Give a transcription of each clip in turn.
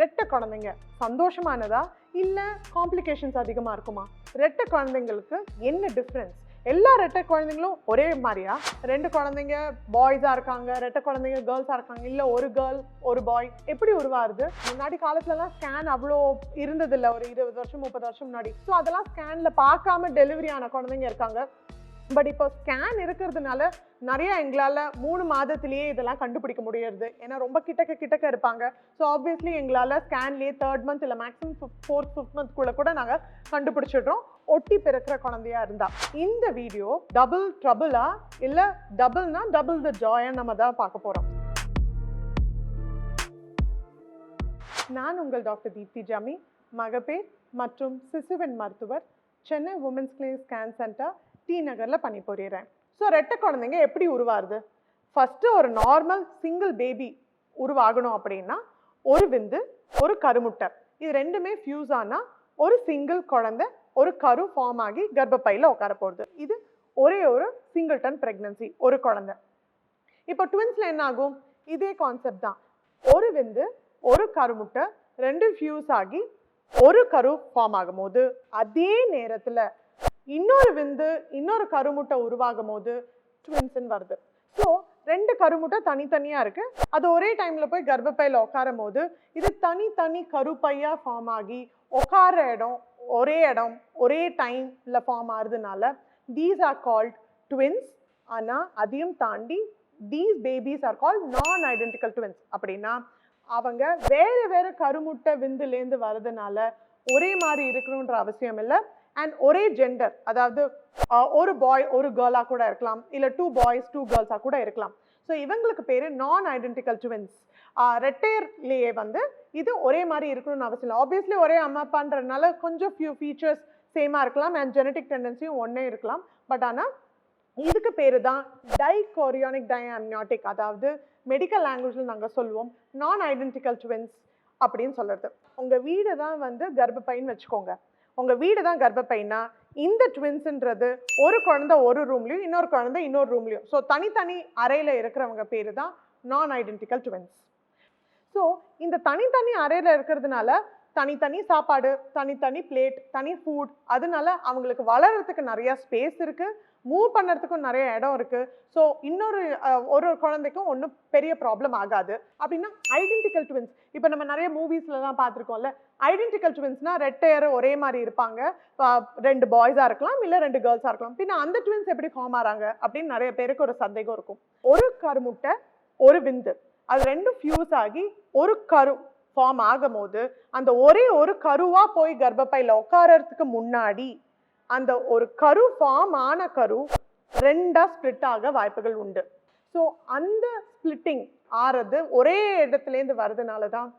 ரெட்டை குழந்தைங்க சந்தோஷமானதா இல்லை காம்ப்ளிகேஷன்ஸ் அதிகமாக இருக்குமா? ரெட்டை குழந்தைங்களுக்கு என்ன டிஃப்ரென்ஸ்? எல்லா ரெட்டை குழந்தைங்களும் ஒரே மாதிரியா? ரெண்டு குழந்தைங்க பாய்ஸாக இருக்காங்க, ரெட்டை குழந்தைங்க கேர்ள்ஸாக இருக்காங்க, இல்லை ஒரு கேர்ள் ஒரு பாய் எப்படி உருவாருது? முன்னாடி காலத்துலலாம் ஸ்கேன் அவ்வளோ இருந்ததில்லை, ஒரு 20 வருஷம் 30 வருஷம் முன்னாடி. ஸோ அதெல்லாம் ஸ்கேனில் பார்க்காம டெலிவரி ஆன குழந்தைங்க இருக்காங்க. பட் இப்போ ஸ்கேன் இருக்கிறதுனால நிறைய எங்களால் 3 மாதத்திலேயே இதெல்லாம் கண்டுபிடிக்க முடியுது. ஏன்னா ரொம்ப கிட்டக்க இருப்பாங்க. ஸோ ஆப்வியஸ்லி எங்களால் ஸ்கேன்லேயே 3rd month இல்லை மேக்ஸிமம் 4th 5th month கூட நாங்கள் கண்டுபிடிச்சிடுறோம் ஒட்டி பிறக்கிற குழந்தையா இருந்தா. இந்த வீடியோ டபுள் ட்ரபிளா இல்லை டபுள்னா டபுள் த ஜாயை நம்ம தான் பார்க்க போகிறோம். நான் உங்கள் டாக்டர் தீப்தி ஜாமி, மகப்பேர் மற்றும் சிசுவின் மருத்துவர், சென்னை women's clinic scan centre T நகரில் பணிபுரிகிறேன். ஸோ ரெட்டை குழந்தைங்க எப்படி உருவாருது? ஃபஸ்ட்டு ஒரு நார்மல் சிங்கிள் பேபி உருவாகணும் அப்படின்னா ஒரு விந்து ஒரு கருமுட்டை இது ரெண்டுமே ஃபியூஸ் ஆனால் ஒரு சிங்கிள் குழந்தை ஒரு கரு ஃபார்ம் ஆகி கர்ப்பப்பையில் உட்கார போகிறது. இது ஒரே ஒரு சிங்கிள்டன் ப்ரெக்னன்சி, ஒரு குழந்தை. இப்போ ட்வின்ஸில் என்ன ஆகும்? இதே கான்செப்ட் தான். ஒரு விந்து ஒரு கருமுட்டை ரெண்டு ஃபியூஸ் ஆகி ஒரு கரு ஃபார்ம் ஆகும் போது அதே நேரத்தில் இன்னொரு விந்து இன்னொரு கருமுட்டை உருவாகும் போது ட்வின்ஸ்ன்னு வருது. ஸோ ரெண்டு கருமுட்டை தனித்தனியாக இருக்குது, அது ஒரே டைமில் போய் கர்ப்பப்பையில் உட்காரும் போது இது தனித்தனி கருப்பையாக ஃபார்ம் ஆகி உட்கார இடம் ஒரே டைமில் ஃபார்ம் ஆகுறதுனால தீஸ் ஆர் கால்ட் ட்வின்ஸ். ஆனால் அதையும் தாண்டி these babies are called non identical twins. அப்படின்னா அவங்க வேறு வேறு கருமுட்டை விந்துலேருந்து வர்றதுனால ஒரே மாதிரி இருக்கணுன்ற அவசியம் இல்லை. அண்ட் ஒரே ஜெண்டர், அதாவது ஒரு பாய் ஒரு கேர்ளாக கூட இருக்கலாம், இல்லை 2 boys 2 girlஸாக கூட இருக்கலாம். ஸோ இவங்களுக்கு பேர் நான் ஐடென்டிக்கல் ட்வின்ஸ். ரெட்டையர்லேயே வந்து இது ஒரே மாதிரி இருக்கணும்னு அவசியம் இல்லை. ஆப்வியஸ்லி ஒரே அம்மா அப்பான்றதுனால கொஞ்சம் ஃபியூ ஃபீச்சர்ஸ் சேமாக இருக்கலாம் அண்ட் ஜெனட்டிக் டெண்டன்சியும் ஒன்றே இருக்கலாம். பட் ஆனால் இதுக்கு பேர் தான் டைகோரியானிக் டைஅம்னியாட்டிக், அதாவது மெடிக்கல் லாங்குவேஜில் நாங்கள் சொல்லுவோம் நான் ஐடென்டிக்கல் ட்வின்ஸ் அப்படின்னு சொல்கிறது. உங்கள் வீடு தான் வந்து கர்ப்பப்பைன்னு வச்சுக்கோங்க. உங்கள் வீடு தான் கர்ப்பப்பைனா இந்த ட்வின்ஸுன்றது ஒரு குழந்தை ஒரு ரூம்லையும் இன்னொரு குழந்தை இன்னொரு ரூம்லையும், ஸோ தனித்தனி அறையில் இருக்கிறவங்க பேர் தான் நான் ஐடென்டிக்கல் ட்வின்ஸ். ஸோ இந்த தனித்தனி அறையில் இருக்கிறதுனால தனித்தனி சாப்பாடு, தனித்தனி பிளேட், தனி ஃபுட், அதனால அவங்களுக்கு வளர்கிறதுக்கு நிறையா ஸ்பேஸ் இருக்குது, மூவ் பண்ணுறதுக்கும் நிறைய இடம் இருக்குது. ஸோ இன்னொரு ஒரு குழந்தைக்கும் ஒன்றும் பெரிய ப்ராப்ளம் ஆகாது. அப்படின்னா ஐடென்டிக்கல் ட்வின்ஸ் இப்போ நம்ம நிறைய மூவிஸ்லலாம் பார்த்துருக்கோம்ல, ஐடென்டிக்கல் ட்வின்ஸ்னால் ரெட்டையர் ஒரே மாதிரி இருப்பாங்க, 2 பாய்ஸாக இருக்கலாம் இல்லை 2 கேர்ள்ஸாக இருக்கலாம். பின்ன அந்த ட்வின்ஸ் எப்படி ஃபார்ம் ஆகிறாங்க அப்படின்னு நிறைய பேருக்கு ஒரு சந்தேகம் இருக்கும். ஒரு கருமுட்டை ஒரு விந்து அது ரெண்டும் ஃபியூஸ் ஆகி ஒரு கரு ஃபார்ம் ஆகும் போது அந்த ஒரே ஒரு கருவாக போய் கர்ப்பப்பையில் உட்காரத்துக்கு முன்னாடி அந்த ஒரு கரு ஃபார்ம் ஆன கரு 2ஆக ஸ்ப்ளிட் ஆக வாய்ப்புகள் உண்டு. ஸோ அந்த ஸ்பிளிட்டிங் ஆறது ஒரே இடத்துலேருந்து வர்றதுனால தான்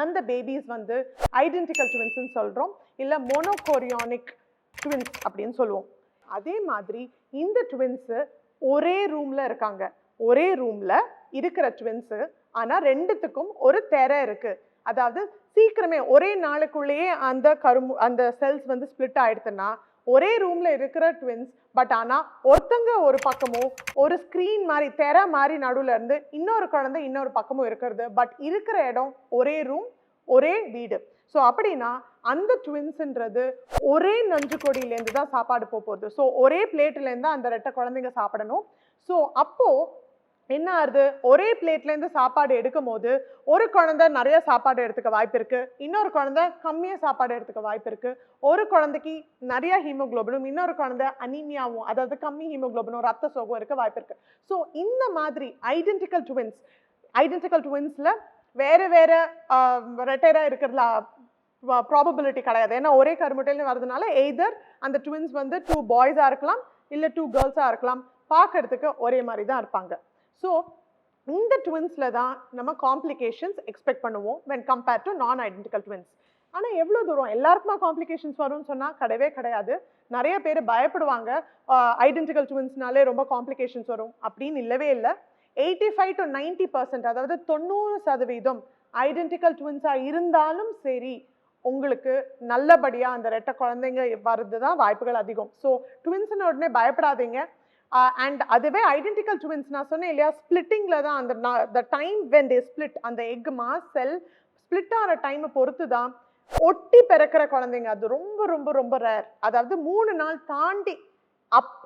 அந்த பேபிஸ் வந்து ஐடென்டிக்கல் ட்வின்ஸ்ன்னு சொல்கிறோம், இல்லை மோனோகோரியானிக் ட்வின்ஸ் அப்படின்னு சொல்லுவோம். அதே மாதிரி இந்த ட்வின்ஸு ஒரே ரூமில் இருக்காங்க, ஒரே ரூமில் இருக்கிற ட்வின்ஸு, ஆனால் ரெண்டுத்துக்கும் ஒரு திரை இருக்குது. அதாவது சீக்கிரமே ஒரே நாளுக்குள்ளேயே அந்த செல்ஸ் வந்து ஸ்ப்ளிட் ஆகிடுதுன்னா ஒரே ரூமில் இருக்கிற ட்வின்ஸ், பட் ஆனால் ஒருத்தங்க ஒரு பக்கமும் ஒரு ஸ்க்ரீன் மாதிரி திரை மாதிரி நடுவில் இருந்து இன்னொரு குழந்தை இன்னொரு பக்கமும் இருக்கிறது, பட் இருக்கிற இடம் ஒரே ரூம் ஒரே வீடு. ஸோ அப்படின்னா அந்த ட்வின்ஸுன்றது ஒரே நஞ்சு கொடியிலேருந்து தான் சாப்பாடு போகுது. ஸோ ஒரே பிளேட்லேருந்து அந்த ரெட்டை குழந்தைங்க சாப்பிடணும். ஸோ அப்போது என்ன ஆகுது? ஒரே பிளேட்லேருந்து சாப்பாடு எடுக்கும் போது ஒரு குழந்தை நிறைய சாப்பாடு எடுத்துக்க வாய்ப்பு இருக்குது, இன்னொரு குழந்தை கம்மியாக சாப்பாடு எடுத்துக்க வாய்ப்பு இருக்குது. ஒரு குழந்தைக்கு நிறைய ஹீமோக்ளோபினும் இன்னொரு குழந்தை அனீமியாவும், அதாவது கம்மி ஹீமோக்ளோபினும் ரத்த சோகம் இருக்க வாய்ப்பு இருக்குது. ஸோ இந்த மாதிரி ஐடென்டிக்கல் ட்வின்ஸில் வேறு வேறு ரெட்டையராக இருக்கிறதுல ப்ராபபிலிட்டி கிடையாது. ஏன்னா ஒரே கருமுட்டையில வரதுனால எய்தர் அந்த ட்வின்ஸ் வந்து 2 பாய்ஸாக இருக்கலாம் இல்லை 2 கேர்ள்ஸாக இருக்கலாம், பார்க்கறதுக்கு ஒரே மாதிரி தான் இருப்பாங்க. ஸோ இந்த ட்வின்ஸில் தான் நம்ம காம்ப்ளிகேஷன்ஸ் எக்ஸ்பெக்ட் பண்ணுவோம் வென் கம்பேர்ட் டு நான் ஐடென்டிக்கல் ட்வின்ஸ். ஆனால் எவ்வளோ தூரம் எல்லாருக்குமா காம்ப்ளிகேஷன்ஸ் வரும்னு சொன்னால் கிடையவே கிடையாது. நிறைய பேர் பயப்படுவாங்க, ஐடென்டிக்கல் ட்வின்ஸ்னாலே ரொம்ப காம்ப்ளிகேஷன்ஸ் வரும் அப்படின்னு. இல்லவே இல்லை. 85 to 90%, அதாவது 90% ஐடென்டிக்கல் ட்வின்ஸாக இருந்தாலும் சரி உங்களுக்கு நல்லபடியாக அந்த ரெட்டை குழந்தைங்க வர்றது தான் வாய்ப்புகள் அதிகம். ஸோ ட்வின்ஸ்னு உடனே பயப்படாதீங்க. அண்ட் அதுவே ஐடென்டிக்கல் ட்வின்ஸ் நான் சொன்னேன் இல்லையா, ஸ்பிளிட்டிங்கில் தான் அந்த டைம் வென் தே ஸ்பிளிட் அந்த எக் மாஸ் செல் ஸ்பிளிட் ஆகிற டைமை பொறுத்து தான் ஒட்டி பிறக்கிற குழந்தைங்க அது ரொம்ப ரொம்ப ரொம்ப ரேர். அதாவது 3 நாள் தாண்டி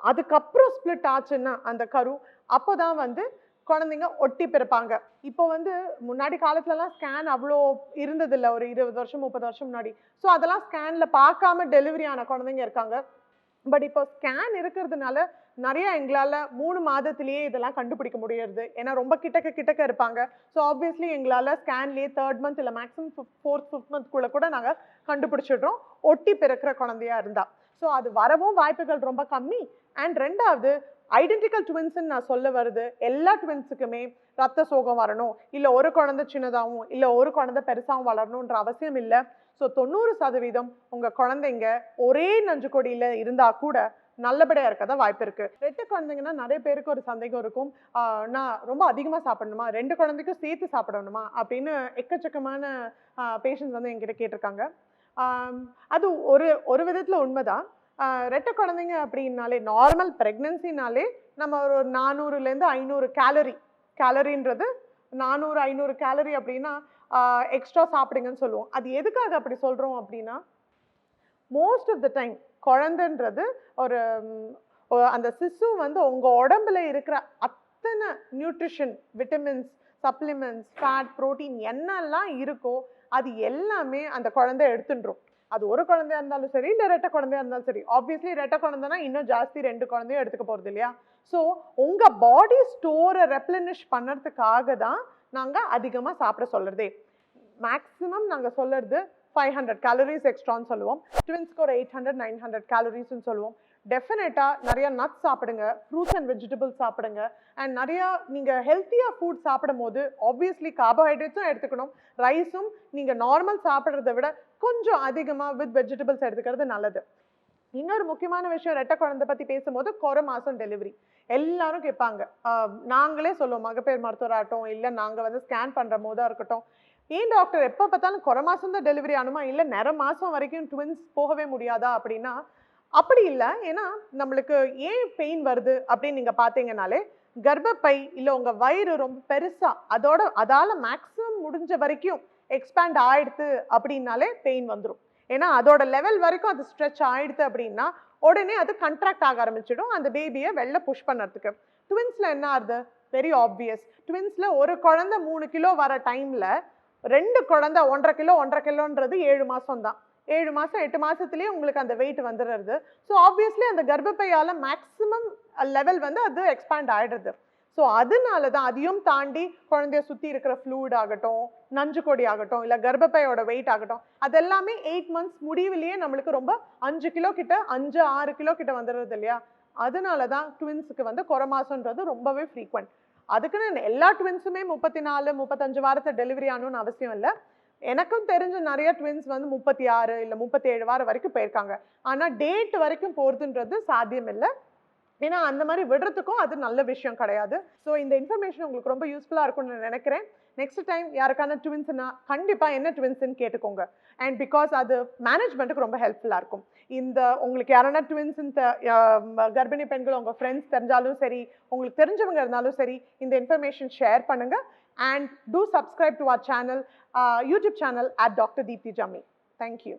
அதுக்கப்புறம் ஸ்பிளிட் ஆச்சுன்னா அந்த கரு அப்போதான் வந்து குழந்தைங்க ஒட்டி பிறப்பாங்க. இப்போ வந்து முன்னாடி காலத்துலலாம் ஸ்கேன் அவ்வளோ இருந்ததில்லை, ஒரு 20 வருஷம் 30 வருஷம் முன்னாடி. ஸோ அதெல்லாம் ஸ்கேனில் பார்க்காம டெலிவரி ஆன குழந்தைங்க இருக்காங்க. பட் இப்போ ஸ்கேன் இருக்கிறதுனால நிறைய எங்களால் 3 மாதத்திலேயே இதெல்லாம் கண்டுபிடிக்க முடியாது. ஏன்னா ரொம்ப கிட்டக்க இருப்பாங்க. ஸோ ஆப்வியஸ்லி எங்களால் ஸ்கேன்லேயே 3rd மந்த் இல்லை மேக்ஸிமம் 4th 5th மந்த்குள்ளே கூட நாங்கள் கண்டுபிடிச்சிடுறோம் ஒட்டி பிறக்கிற குழந்தையா இருந்தால். ஸோ அது வரவும் வாய்ப்புகள் ரொம்ப கம்மி. அண்ட் ரெண்டாவது ஐடென்டிக்கல் ட்வின்ஸ்ன்னு நான் சொல்ல வருது, எல்லா ட்வின்ஸுக்குமே ரத்த சோகம் வரணும், இல்லை ஒரு குழந்தை சின்னதாகவும் இல்லை ஒரு குழந்தை பெருசாகவும் வளரணுன்ற அவசியம் இல்லை. ஸோ 90% உங்கள் குழந்தைங்க ஒரே நஞ்சு கொடியில் இருந்தால் கூட நல்லபடியாக இருக்க தான் வாய்ப்பு இருக்குது. 2 குழந்தைங்கன்னா நிறைய பேருக்கு ஒரு சந்தேகம் இருக்கும், நான் ரொம்ப அதிகமாக சாப்பிடணுமா, 2 குழந்தைக்கும் சேர்த்து சாப்பிடணுமா அப்படின்னு எக்கச்சக்கமான பேஷண்ட்ஸ் வந்து என்கிட்ட கேட்டிருக்காங்க. அது ஒரு விதத்தில் உண்மைதான். 2 குழந்தைங்க அப்படின்னாலே நார்மல் ப்ரெக்னன்சினாலே நம்ம ஒரு 400லேருந்து 500 கேலரின்றது 400-500 கேலரி அப்படின்னா எக்ஸ்ட்ரா சாப்பிடுங்கன்னு சொல்லுவோம். அது எதுக்காக அப்படி சொல்கிறோம் அப்படின்னா, மோஸ்ட் ஆஃப் த டைம் குழந்தைன்றது ஒரு அந்த சிசு வந்து உங்கள் உடம்புல இருக்கிற அத்தனை nutrition, vitamins, supplements, fat, protein என்னெல்லாம் இருக்கோ அது எல்லாமே அந்த குழந்தை எடுத்துன்றோம். அது ஒரு குழந்தையா இருந்தாலும் சரி இல்லை 2 குழந்தையா இருந்தாலும் சரி. ஆப்வியஸ்லி 2 குழந்தைனா இன்னும் ஜாஸ்தி 2 குழந்தையும் எடுத்துக்க போகிறது இல்லையா. ஸோ உங்கள் பாடி ஸ்டோரை ரெப்ளனிஷ் பண்ணுறதுக்காக தான் நாங்கள் அதிகமாக சாப்பிட சொல்கிறதே. மேக்ஸிமம் நாங்கள் சொல்கிறது 500 கேலரிஸ் எக்ஸ்ட்ரான்னு சொல்லுவோம். ட்வின்ஸ்க்கு ஒரு 800-900 கேலரிஸ்ன்னு சொல்லுவோம். டெஃபினட்டாக நிறையா நட்ஸ் சாப்பிடுங்க, ஃப்ரூட்ஸ் அண்ட் வெஜிடபிள்ஸ் சாப்பிடுங்க. அண்ட் நிறையா நீங்கள் ஹெல்த்தியாக ஃபுட் சாப்பிடும் போது ஆப்வியஸ்லி கார்போஹைட்ரேட்ஸும் எடுத்துக்கணும். ரைஸும் நீங்கள் நார்மல் சாப்பிட்றத விட கொஞ்சம் அதிகமாக வித் வெஜிடபிள்ஸ் எடுத்துக்கிறது நல்லது. இன்னொரு முக்கியமான விஷயம், 2 குழந்தை பற்றி பேசும்போது குறை மாதம் டெலிவரி எல்லாரும் கேட்பாங்க. நாங்களே சொல்லுவோம், மகப்பேறு மருத்துவராகட்டும் இல்லை நாங்கள் வந்து ஸ்கேன் பண்ணுற போதாக இருக்கட்டும், ஏன் டாக்டர் எப்போ பார்த்தாலும் குறை மாதம் தான் டெலிவரி ஆகணுமா, இல்லை நிற மாதம் வரைக்கும் ட்வின்ஸ் போகவே முடியாதா அப்படின்னா அப்படி இல்லை. ஏன்னா நம்மளுக்கு ஏன் பெயின் வருது அப்படின்னு நீங்கள் பார்த்தீங்கன்னாலே கர்ப்பப்பை இல்லை உங்கள் வயிறு ரொம்ப பெருசாக அதால் மேக்ஸிமம் முடிஞ்ச வரைக்கும் எக்ஸ்பேண்ட் ஆயிடுது அப்படின்னாலே பெயின் வந்துடும். ஏன்னா அதோட லெவல் வரைக்கும் அது ஸ்ட்ரெச் ஆயிடுது அப்படின்னா உடனே அது கண்ட்ராக்ட் ஆக ஆரம்பிச்சிடும் அந்த பேபியை வெளில புஷ் பண்ணுறதுக்கு. ட்வின்ஸில் என்ன ஆகுது, வெரி ஆப்வியஸ். ட்வின்ஸில் ஒரு குழந்தை 3 கிலோ வர டைமில் 2 குழந்தை 1.5 கிலோன்றது 7 மாதம் தான். 7 மாதம் 8 மாதத்துலேயே உங்களுக்கு அந்த வெயிட் வந்துடுறது. ஸோ ஆப்வியஸ்லி அந்த கர்ப்பப்பையால் மேக்ஸிமம் லெவல் வந்து அது எக்ஸ்பேண்ட் ஆகிடுறது. ஸோ அதனால தான் அதையும் தாண்டி குழந்தைய சுற்றி இருக்கிற ஃப்ளூட் ஆகட்டும், நஞ்சு கொடி ஆகட்டும், இல்லை கர்ப்பப்பையோட வெயிட் ஆகட்டும், அதெல்லாமே 8 மந்த்ஸ் முடிவிலேயே நம்மளுக்கு ரொம்ப 5 கிலோ கிட்ட 5-6 கிலோ கிட்ட வந்துடுறது இல்லையா. அதனால தான் ட்வின்ஸுக்கு வந்து குறை மாதன்றது ரொம்பவே ஃப்ரீக்வெண்ட். அதுக்குன்னு எல்லா ட்வின்ஸுமே 34-35 வாரத்தை டெலிவரி ஆகணும்னு அவசியம் இல்லை. எனக்கும் தெரிஞ்ச நிறைய ட்வின்ஸ் வந்து 36 இல்லை 37 வாரம் வரைக்கும் போயிருக்காங்க. ஆனால் டேட் வரைக்கும் போகிறதுன்றது சாத்தியம் இல்லை. ஏன்னா அந்த மாதிரி விடுறதுக்கும் அது நல்ல விஷயம் கிடையாது. ஸோ இந்த இன்ஃபர்மேஷன் உங்களுக்கு ரொம்ப யூஸ்ஃபுல்லாக இருக்கும்னு நினைக்கிறேன். நெக்ஸ்ட் டைம் யாருக்கான ட்வின்ஸ்னா கண்டிப்பாக என்ன ட்வின்ஸ்ன்னு கேட்டுக்கோங்க. அண்ட் பிகாஸ் அது மேனேஜ்மெண்ட்டுக்கு ரொம்ப ஹெல்ப்ஃபுல்லாக இருக்கும். இந்த உங்களுக்கு யாரான ட்வின்ஸுன்னு கர்ப்பிணி பெண்கள் உங்கள் ஃப்ரெண்ட்ஸ் தெரிஞ்சாலும் சரி, உங்களுக்கு தெரிஞ்சவங்க இருந்தாலும் சரி, இந்த இன்ஃபர்மேஷன் ஷேர் பண்ணுங்கள். And do subscribe to our channel, YouTube channel at Dr.Deepthi Jammi. Thank you.